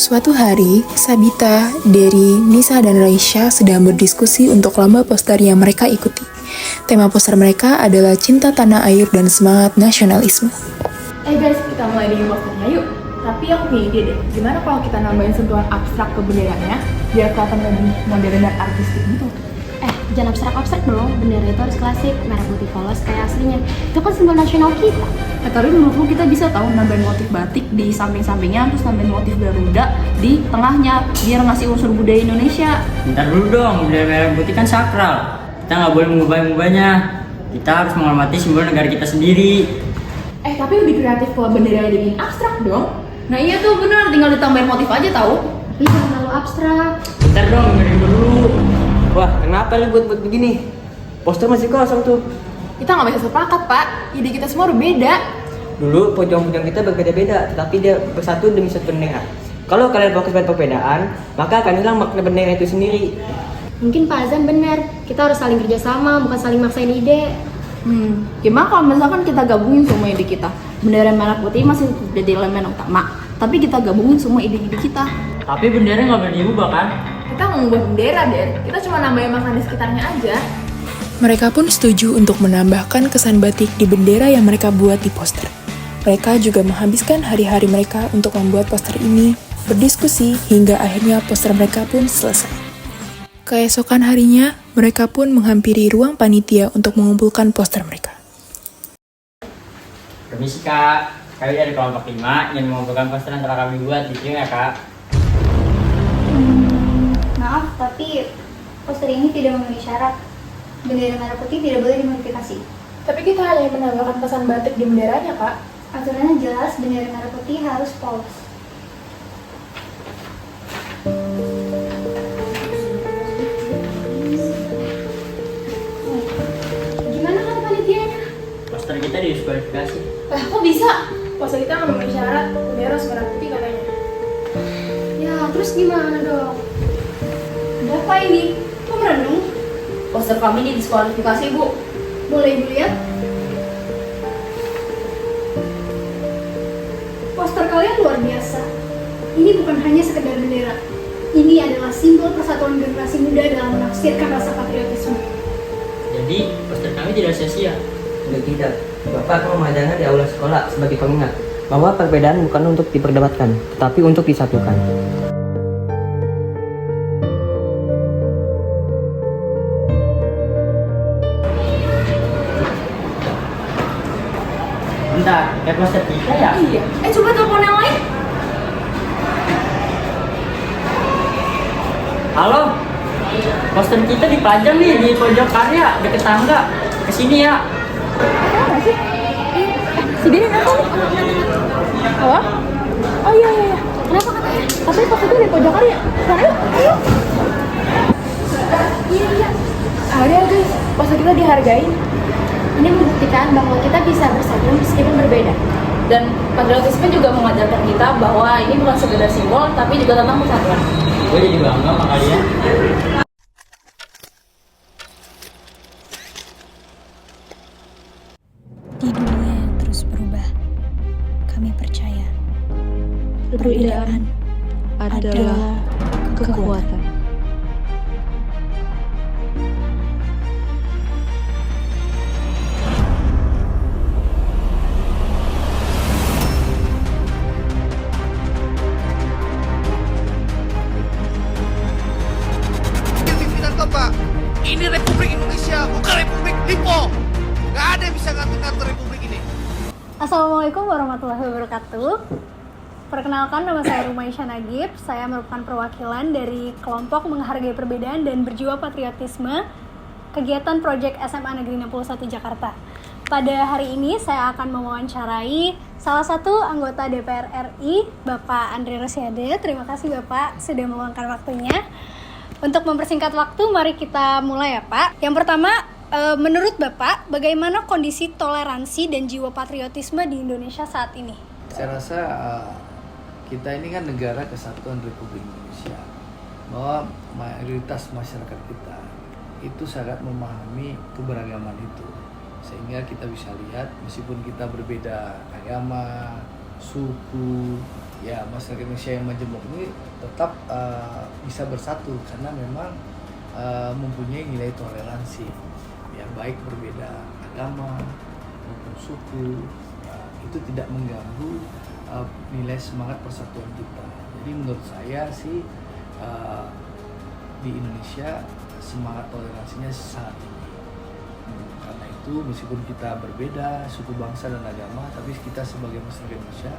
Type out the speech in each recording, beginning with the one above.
Suatu hari, Sabita, Dery, Nisa, dan Raisya sedang berdiskusi untuk lomba poster yang mereka ikuti. Tema poster mereka adalah cinta tanah air dan semangat nasionalisme. Guys, kita mulai dari posternya yuk. Tapi aku punya ide deh, gimana kalau kita nambahin sentuhan abstrak ke benderanya biar kelihatan lebih modern dan artistik gitu. Jangan abstrak-abstrak dong, bendera itu harus klasik, merah putih polos kayak aslinya. Itu kan simbol nasional kita. Tapi menurutku kita bisa tahu nambahin motif batik di samping-sampingnya, terus nambahin motif Garuda di tengahnya biar ngasih unsur budaya Indonesia. Bentar dulu dong, bendera merah putih kan sakral. Kita nggak boleh mengubah-ubahnya. Kita harus menghormati simbol negara kita sendiri. Tapi lebih kreatif kalau benderanya dibikin abstrak dong. Nah iya tuh benar, tinggal ditambahin motif aja tahu. Tapi jangan terlalu abstrak. Bentar dong, dengerin dulu. Wah, kenapa lu buat begini? Poster masih kosong tuh. Kita nggak bisa sepakat, Pak. Ide kita semua berbeda. Dulu pojok-pojok kita berbeda-beda, tetapi dia bersatu demi satu bendera. Kalau kalian fokus pada perbedaan, maka akan hilang makna bendera itu sendiri. Mungkin Pak Azan benar, kita harus saling kerjasama, bukan saling maksain ide. Gimana kalau misalkan kita gabungin semua ide kita? Bendera merah putih masih jadi elemen utama, tapi kita gabungin semua ide-ide kita. Tapi bendera nggak boleh diubah kan? Kita mau membuat bendera, Den. Kita cuma nambahin makna di sekitarnya aja. Mereka pun setuju untuk menambahkan kesan batik di bendera yang mereka buat di poster. Mereka juga menghabiskan hari-hari mereka untuk membuat poster ini, berdiskusi hingga akhirnya poster mereka pun selesai. Keesokan harinya, mereka pun menghampiri ruang panitia untuk mengumpulkan poster mereka. Permisi kak, kami dari kelompok 5 yang mengumpulkan poster yang telah kami buat di sini ya kak. Maaf, tapi poster ini tidak memenuhi syarat. Bendera merah putih tidak boleh dimodifikasi. Tapi kita hanya menambahkan kesan batik di benderanya, Kak. Aturannya jelas, bendera merah putih harus polos. Gimana kan panitianya? Poster kita didiskualifikasi. Kok bisa? Poster kita nggak memenuhi syarat. Bendera harus merah putih katanya. Ya, terus gimana dong? Ada apa ini? Kok merenung? Poster kami didiskualifikasi, Bu. Boleh Ibu lihat? Poster kalian luar biasa. Ini bukan hanya sekedar bendera. Ini adalah simbol persatuan generasi muda dalam menafsirkan rasa patriotisme. Jadi poster kami tidak sia-sia. Sudah tidak. Bapak akan memajangnya di aula sekolah sebagai pengingat bahwa perbedaan bukan untuk diperdebatkan, tetapi untuk disatukan. Bentar, kayak poster kita ya? Iya. Coba telepon yang lain. Halo? Poster kita dipajang nih di pojok karya, deket tangga. Kesini ya. Si Dini nelfon. Halo? Oh iya. Kenapa katanya? Tapi poster itu di pojok karya. Sekarang yuk, ayo. Iya. Ada guys, poster kita dihargain. Ini membuktikan bahwa kita bisa bersatu meskipun berbeda. Dan patriotisme juga mengajarkan kita bahwa ini bukan sekedar simbol, tapi juga tentang persatuan. Gue jadi bangga sama kalian. Di dunia yang terus berubah, kami percaya perbedaan adalah kekuatan. Pimpinan Bapak, ini Republik Indonesia, bukan Republik Lipo. Gak ada yang bisa ngatur-ngatur Republik ini. Assalamualaikum warahmatullahi wabarakatuh. Perkenalkan, nama saya Rumaisya Nagib. Saya merupakan perwakilan dari kelompok menghargai perbedaan dan berjiwa patriotisme kegiatan Project SMA Negeri 61 Jakarta. Pada hari ini saya akan mewawancarai salah satu anggota DPR RI, Bapak Andre Rosiade. Terima kasih Bapak sudah meluangkan waktunya. Untuk mempersingkat waktu, mari kita mulai ya Pak. Yang pertama, menurut Bapak, bagaimana kondisi toleransi dan jiwa patriotisme di Indonesia saat ini? Saya rasa kita ini kan negara kesatuan Republik Indonesia, bahwa mayoritas masyarakat kita itu sangat memahami keberagaman itu, sehingga kita bisa lihat meskipun kita berbeda agama, suku, ya masyarakat Indonesia yang majemuk ini tetap bisa bersatu karena memang mempunyai nilai toleransi, ya baik berbeda agama maupun suku, itu tidak mengganggu nilai semangat persatuan kita. Jadi menurut saya sih di Indonesia semangat toleransinya sangat tinggi. Karena itu meskipun kita berbeda suku, bangsa dan agama, tapi kita sebagai masyarakat Indonesia,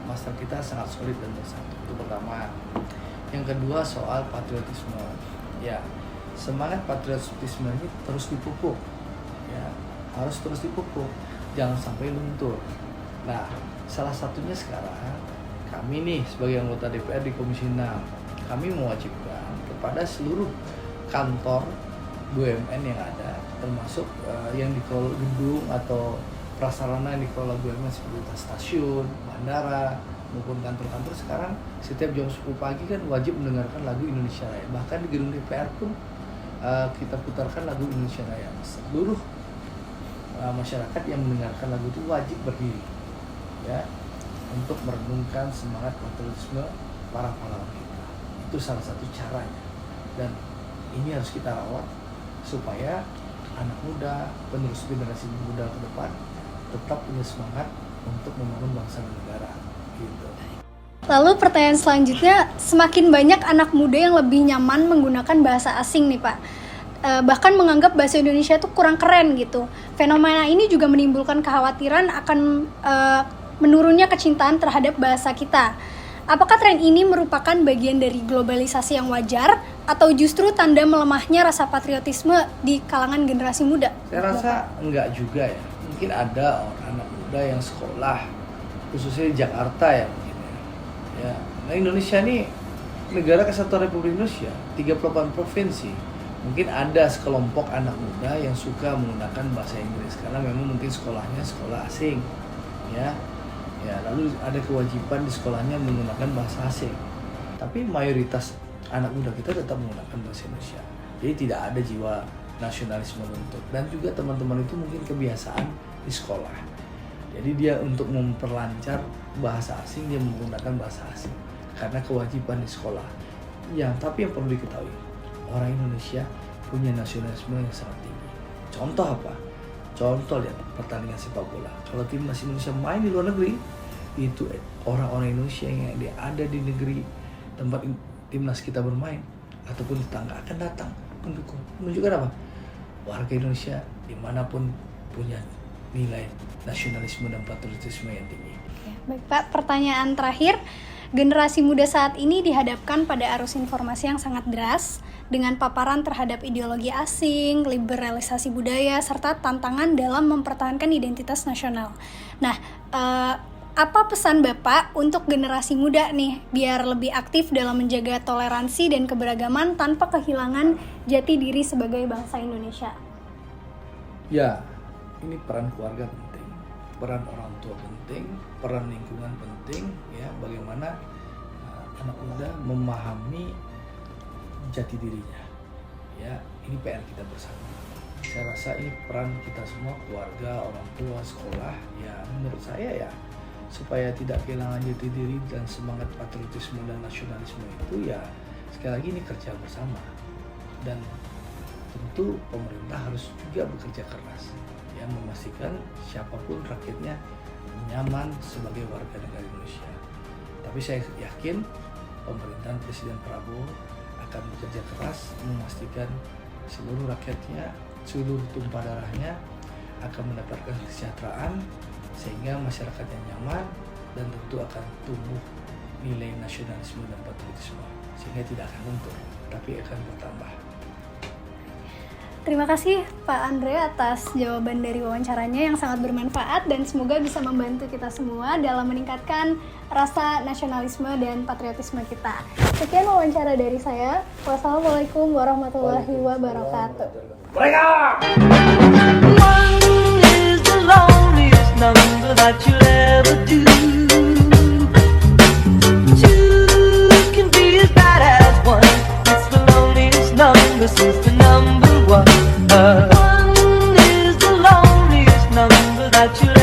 masyarakat kita sangat solid dan bersatu. Itu pertama. Yang kedua soal patriotisme. Ya, semangat patriotisme ini terus dipupuk. Ya, harus terus dipupuk. Jangan sampai luntur. Nah, salah satunya sekarang kami nih sebagai anggota DPR di Komisi 6, kami mewajibkan kepada seluruh kantor BUMN yang ada, termasuk yang dikelola gedung atau prasarana yang dikelola BUMN seperti stasiun, bandara, maupun kantor-kantor sekarang setiap jam 10 pagi kan wajib mendengarkan lagu Indonesia Raya. Bahkan di gedung DPR pun kita putarkan lagu Indonesia Raya. Seluruh masyarakat yang mendengarkan lagu itu wajib berdiri, ya, untuk merenungkan semangat patriotisme para pahlawan kita. Itu salah satu caranya, dan ini harus kita rawat supaya anak muda, penerus generasi muda ke depan tetap punya semangat untuk membangun bangsa dan negara, gitu. Lalu pertanyaan selanjutnya, semakin banyak anak muda yang lebih nyaman menggunakan bahasa asing nih Pak, bahkan menganggap bahasa Indonesia itu kurang keren gitu. Fenomena ini juga menimbulkan kekhawatiran akan menurunnya kecintaan terhadap bahasa kita. Apakah tren ini merupakan bagian dari globalisasi yang wajar atau justru tanda melemahnya rasa patriotisme di kalangan generasi muda? Saya rasa enggak juga ya. Mungkin ada anak muda yang sekolah, khususnya di Jakarta ya mungkin ya. Nah, Indonesia ini negara kesatuan Republik Indonesia, 38 provinsi. Mungkin ada sekelompok anak muda yang suka menggunakan bahasa Inggris karena memang mungkin sekolahnya sekolah asing, ya. Ya, lalu ada kewajiban di sekolahnya menggunakan bahasa asing. Tapi mayoritas anak muda kita tetap menggunakan bahasa Indonesia. Jadi tidak ada jiwa nasionalisme bentuk. Dan juga teman-teman itu mungkin kebiasaan di sekolah. Jadi dia untuk memperlancar bahasa asing, dia menggunakan bahasa asing karena kewajiban di sekolah. Tapi yang perlu diketahui, orang Indonesia punya nasionalisme yang sangat tinggi. Contoh apa? Contoh lihat pertandingan sepak bola. Kalau timnas Indonesia main di luar negeri, itu orang-orang Indonesia yang ada di negeri tempat timnas kita bermain ataupun tetangga akan datang mendukung. Menunjukkan apa? Warga Indonesia dimanapun punya nilai nasionalisme dan patriotisme yang tinggi. Baik Pak, pertanyaan terakhir. Generasi muda saat ini dihadapkan pada arus informasi yang sangat deras dengan paparan terhadap ideologi asing, liberalisasi budaya, serta tantangan dalam mempertahankan identitas nasional. Nah, apa pesan Bapak untuk generasi muda nih biar lebih aktif dalam menjaga toleransi dan keberagaman tanpa kehilangan jati diri sebagai bangsa Indonesia? Ya, ini peran keluarga penting, peran orang tua penting, peran lingkungan penting, ya, bagaimana anak muda memahami jati dirinya. Ya, ini PR kita bersama. Saya rasa ini peran kita semua, keluarga, orang tua, sekolah, ya menurut saya ya, supaya tidak kehilangan jati diri dan semangat patriotisme dan nasionalisme itu, ya sekali lagi ini kerja bersama. Dan tentu pemerintah harus juga bekerja keras, ya, memastikan siapapun rakyatnya nyaman sebagai warga negara Indonesia. Tapi saya yakin pemerintahan Presiden Prabowo akan bekerja keras memastikan seluruh rakyatnya, seluruh tumpah darahnya akan mendapatkan kesejahteraan sehingga masyarakatnya nyaman dan tentu akan tumbuh nilai nasionalisme dan patriotisme sehingga tidak akan luntur tapi akan bertambah. Terima kasih Pak Andre atas jawaban dari wawancaranya yang sangat bermanfaat dan semoga bisa membantu kita semua dalam meningkatkan rasa nasionalisme dan patriotisme kita. Sekian wawancara dari saya. Wassalamualaikum warahmatullahi wabarakatuh. Mereka! One is the loneliest number that you'll ever do. Two can be as bad as one. It's the loneliest number since the number one. One is the loneliest number that you'll